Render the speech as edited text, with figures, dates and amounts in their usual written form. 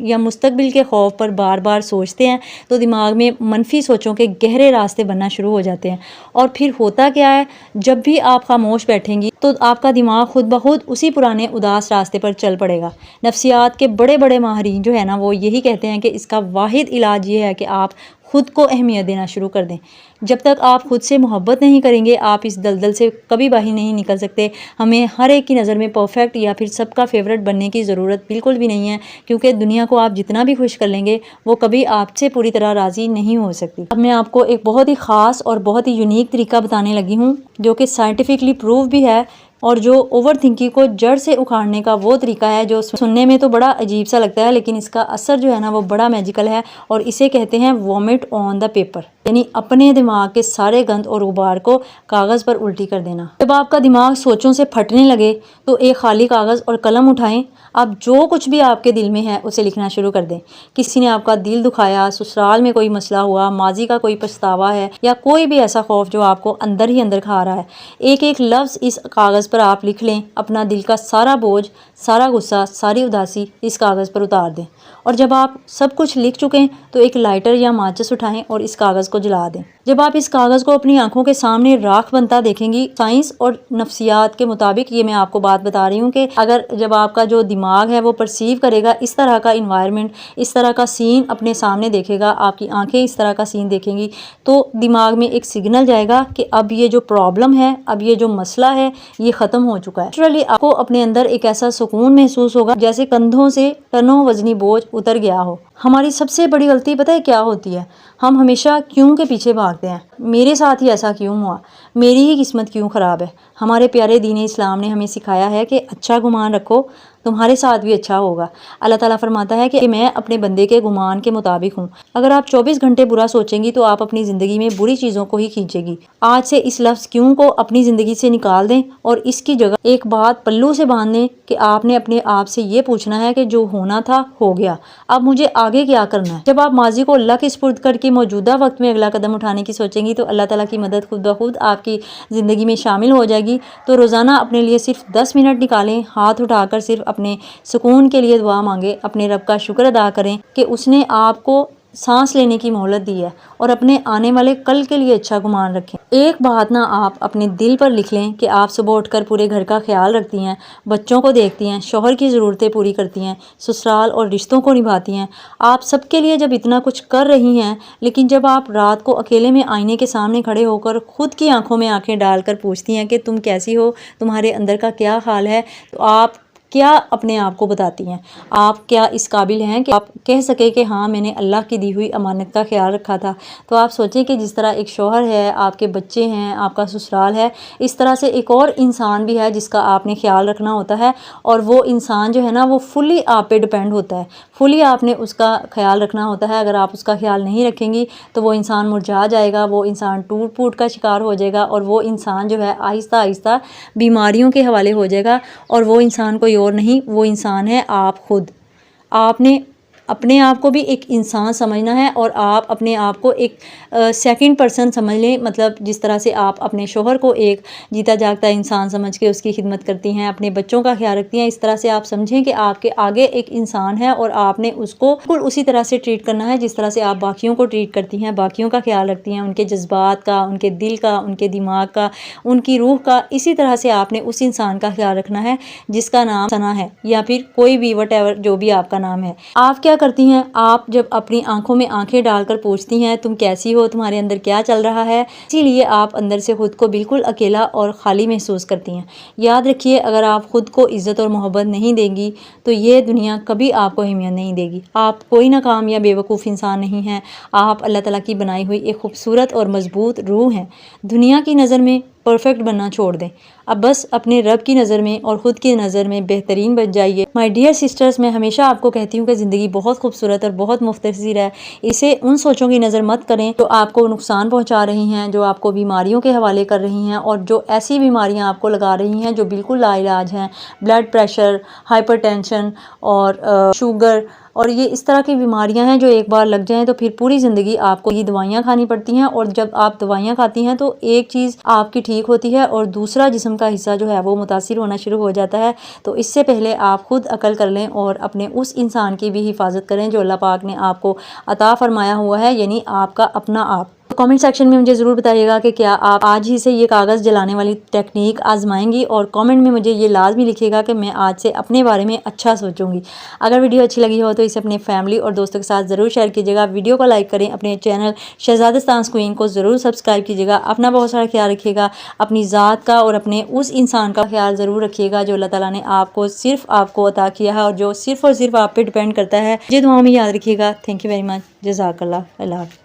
یا مستقبل کے خوف پر بار بار سوچتے ہیں تو دماغ میں منفی سوچوں کے گہرے راستے بننا شروع ہو جاتے ہیں، اور پھر ہوتا کیا ہے، جب بھی آپ خاموش بیٹھیں گی تو آپ کا دماغ خود بخود اسی پرانے اداس راستے پر چل پڑے گا۔ نفسیات کے بڑے بڑے ماہرین جو ہے نا وہ یہی کہتے ہیں کہ اس کا واحد علاج یہ ہے کہ آپ خود کو اہمیت دینا شروع کر دیں۔ جب تک آپ خود سے محبت نہیں کریں گے آپ اس دلدل سے کبھی باہر نہیں نکل سکتے۔ ہمیں ہر ایک کی نظر میں پرفیکٹ یا پھر سب کا فیورٹ بننے کی ضرورت بالکل بھی نہیں ہے، کیونکہ دنیا کو آپ جتنا بھی خوش کر لیں گے وہ کبھی آپ سے پوری طرح راضی نہیں ہو سکتی۔ اب میں آپ کو ایک بہت ہی خاص اور بہت ہی یونیک طریقہ بتانے لگی ہوں جو کہ سائنٹیفکلی پروف بھی ہے، اور جو اوور تھنکنگ کو جڑ سے اکھاڑنے کا وہ طریقہ ہے جو سننے میں تو بڑا عجیب سا لگتا ہے، لیکن اس کا اثر جو ہے نا وہ بڑا میجیکل ہے، اور اسے کہتے ہیں وومٹ آن دا پیپر، یعنی اپنے دماغ کے سارے گند اور غبار کو کاغذ پر الٹی کر دینا۔ جب آپ کا دماغ سوچوں سے پھٹنے لگے تو ایک خالی کاغذ اور قلم اٹھائیں، آپ جو کچھ بھی آپ کے دل میں ہے اسے لکھنا شروع کر دیں۔ کسی نے آپ کا دل دکھایا، سسرال میں کوئی مسئلہ ہوا، ماضی کا کوئی پچھتاوا ہے، یا کوئی بھی ایسا خوف جو آپ کو اندر ہی اندر کھا رہا ہے، ایک ایک لفظ اس کاغذ پر آپ لکھ لیں۔ اپنا دل کا سارا بوجھ، سارا غصہ، ساری اداسی اس کاغذ پر اتار دیں، اور جب آپ سب کچھ لکھ چکیں تو ایک لائٹر یا ماچس اٹھائیں اور اس کاغذ کو جلا دیں۔ جب آپ اس کاغذ کو اپنی آنکھوں کے سامنے راکھ بنتا دیکھیں گی، سائنس اور نفسیات کے مطابق یہ میں آپ کو بات بتا رہی ہوں کہ اگر جب آپ کا جو دماغ ہے وہ پرسیو کرے گا اس طرح کا انوائرمنٹ، اس طرح کا سین اپنے سامنے دیکھے گا، آپ کی آنکھیں اس طرح کا سین دیکھیں گی، تو دماغ میں ایک سگنل جائے گا کہ اب یہ جو پرابلم ہے، اب یہ جو مسئلہ ہے یہ ختم ہو چکا ہے۔ نیچرلی آپ کو اپنے اندر ایک ایسا سکون محسوس ہوگا جیسے کندھوں سے ٹنوں وزنی بوجھ اتر گیا ہو۔ ہماری سب سے بڑی غلطی پتہ ہے کیا ہوتی ہے؟ ہم ہمیشہ کیوں کے پیچھے بھاگتے ہیں۔ میرے ساتھ ہی ایسا کیوں ہوا، میری ہی قسمت کیوں خراب ہے۔ ہمارے پیارے دین اسلام نے ہمیں سکھایا ہے کہ اچھا گمان رکھو، تمہارے ساتھ بھی اچھا ہوگا۔ اللہ تعالیٰ فرماتا ہے کہ میں اپنے بندے کے گمان کے مطابق ہوں۔ اگر آپ 24 گھنٹے برا سوچیں گی تو آپ اپنی زندگی میں بری چیزوں کو ہی کھینچے گی۔ آج سے اس لفظ کیوں کو اپنی زندگی سے نکال دیں اور اس کی جگہ ایک بات پلو سے باندھ دیں کہ آپ نے اپنے آپ سے یہ پوچھنا ہے کہ جو ہونا تھا ہو گیا، اب مجھے آگے کیا کرنا ہے۔ جب آپ ماضی کو اللہ کے سپرد کر کے موجودہ وقت میں اگلا قدم اٹھانے کی سوچیں گی تو اللہ تعالیٰ کی مدد خود بخود آپ کی زندگی میں شامل ہو جائے گی۔ تو روزانہ اپنے لیے صرف 10 منٹ نکالیں، ہاتھ اٹھا کر صرف اپنے سکون کے لیے دعا مانگیں، اپنے رب کا شکر ادا کریں کہ اس نے آپ کو سانس لینے کی مہلت دی ہے، اور اپنے آنے والے کل کے لیے اچھا گمان رکھیں۔ ایک بات نہ آپ اپنے دل پر لکھ لیں کہ آپ صبح اٹھ کر پورے گھر کا خیال رکھتی ہیں، بچوں کو دیکھتی ہیں، شوہر کی ضرورتیں پوری کرتی ہیں، سسرال اور رشتوں کو نبھاتی ہیں۔ آپ سب کے لیے جب اتنا کچھ کر رہی ہیں، لیکن جب آپ رات کو اکیلے میں آئینے کے سامنے کھڑے ہو کر خود کی آنکھوں میں آنکھیں ڈال کر پوچھتی ہیں کہ تم کیسی ہو، تمہارے اندر کا کیا حال ہے، تو آپ کیا اپنے آپ کو بتاتی ہیں؟ آپ کیا اس قابل ہیں کہ آپ کہہ سکے کہ ہاں میں نے اللہ کی دی ہوئی امانت کا خیال رکھا تھا؟ تو آپ سوچیں کہ جس طرح ایک شوہر ہے، آپ کے بچے ہیں، آپ کا سسرال ہے، اس طرح سے ایک اور انسان بھی ہے جس کا آپ نے خیال رکھنا ہوتا ہے، اور وہ انسان جو ہے نا وہ فلی آپ پہ ڈپینڈ ہوتا ہے، فلی آپ نے اس کا خیال رکھنا ہوتا ہے۔ اگر آپ اس کا خیال نہیں رکھیں گی تو وہ انسان مرجھا جائے گا، وہ انسان ٹوٹ پھوٹ کا شکار ہو جائے گا، اور وہ انسان جو ہے آہستہ آہستہ بیماریوں کے حوالے ہو جائے گا، اور وہ انسان کوئی اور نہیں، وہ انسان ہے آپ خود۔ آپ نے اپنے آپ کو بھی ایک انسان سمجھنا ہے، اور آپ اپنے آپ کو ایک سیکنڈ پرسن سمجھ لیں، مطلب جس طرح سے آپ اپنے شوہر کو ایک جیتا جاگتا انسان سمجھ کے اس کی خدمت کرتی ہیں، اپنے بچوں کا خیال رکھتی ہیں، اس طرح سے آپ سمجھیں کہ آپ کے آگے ایک انسان ہے اور آپ نے اس کو بالکل اسی طرح سے ٹریٹ کرنا ہے جس طرح سے آپ باقیوں کو ٹریٹ کرتی ہیں، باقیوں کا خیال رکھتی ہیں، ان کے جذبات کا، ان کے دل کا، ان کے دماغ کا، ان کی روح کا۔ اسی طرح سے آپ نے اس انسان کا خیال رکھنا ہے جس کا نام ثنا ہے، یا پھر کوئی بھی وٹ ایور جو بھی آپ کا نام ہے۔ آپ کیا کرتی ہیں؟ آپ جب اپنی آنکھوں میں آنکھیں ڈال کر پوچھتی ہیں تم کیسی ہو، تمہارے اندر کیا چل رہا ہے، اسی لیے آپ اندر سے خود کو بالکل اکیلا اور خالی محسوس کرتی ہیں۔ یاد رکھیے، اگر آپ خود کو عزت اور محبت نہیں دیں گی تو یہ دنیا کبھی آپ کو اہمیت نہیں دے گی۔ آپ کوئی ناکام یا بے وقوف انسان نہیں ہیں، آپ اللہ تعالیٰ کی بنائی ہوئی ایک خوبصورت اور مضبوط روح ہیں۔ دنیا کی نظر میں پرفیکٹ بننا چھوڑ دیں، اب بس اپنے رب کی نظر میں اور خود کی نظر میں بہترین بن جائیے۔ مائی ڈیئر سسٹرز، میں ہمیشہ آپ کو کہتی ہوں کہ زندگی بہت خوبصورت اور بہت مختصر ہے، اسے ان سوچوں کی نظر مت کریں جو آپ کو نقصان پہنچا رہی ہیں، جو آپ کو بیماریوں کے حوالے کر رہی ہیں، اور جو ایسی بیماریاں آپ کو لگا رہی ہیں جو بالکل لا علاج ہیں، بلڈ پریشر، ہائپر ٹینشن اور شوگر اور یہ اس طرح کی بیماریاں ہیں جو ایک بار لگ جائیں تو پھر پوری زندگی آپ کو یہ دوائیاں کھانی پڑتی ہیں، اور جب آپ دوائیاں کھاتی ہیں تو ایک چیز آپ کی ٹھیک ہوتی ہے اور دوسرا جسم کا حصہ جو ہے وہ متاثر ہونا شروع ہو جاتا ہے۔ تو اس سے پہلے آپ خود عقل کر لیں اور اپنے اس انسان کی بھی حفاظت کریں جو اللہ پاک نے آپ کو عطا فرمایا ہوا ہے، یعنی آپ کا اپنا آپ۔ کامنٹ سیکشن میں مجھے ضرور بتائیے گا کہ کیا آپ آج ہی سے یہ کاغذ جلانے والی ٹیکنیک آزمائیں گی، اور کامنٹ میں مجھے یہ لازمی لکھیے گا کہ میں آج سے اپنے بارے میں اچھا سوچوں گی۔ اگر ویڈیو اچھی لگی ہو تو اسے اپنے فیملی اور دوستوں کے ساتھ ضرور شیئر کیجیے گا۔ ویڈیو کو لائک کریں، اپنے چینل شہزادستان کوئین کو ضرور سبسکرائب کیجیے گا۔ اپنا بہت سارا خیال رکھیے گا، اپنی ذات کا اور اپنے اس انسان کا خیال ضرور رکھیے گا جو اللہ تعالیٰ نے صرف آپ کو عطا کیا ہے اور جو صرف اور صرف آپ پہ ڈیپینڈ کرتا ہے۔ یہ دعاؤں میں یاد رکھیے گا۔ Thank you very much. جزاک اللہ۔ اللہ حافظ۔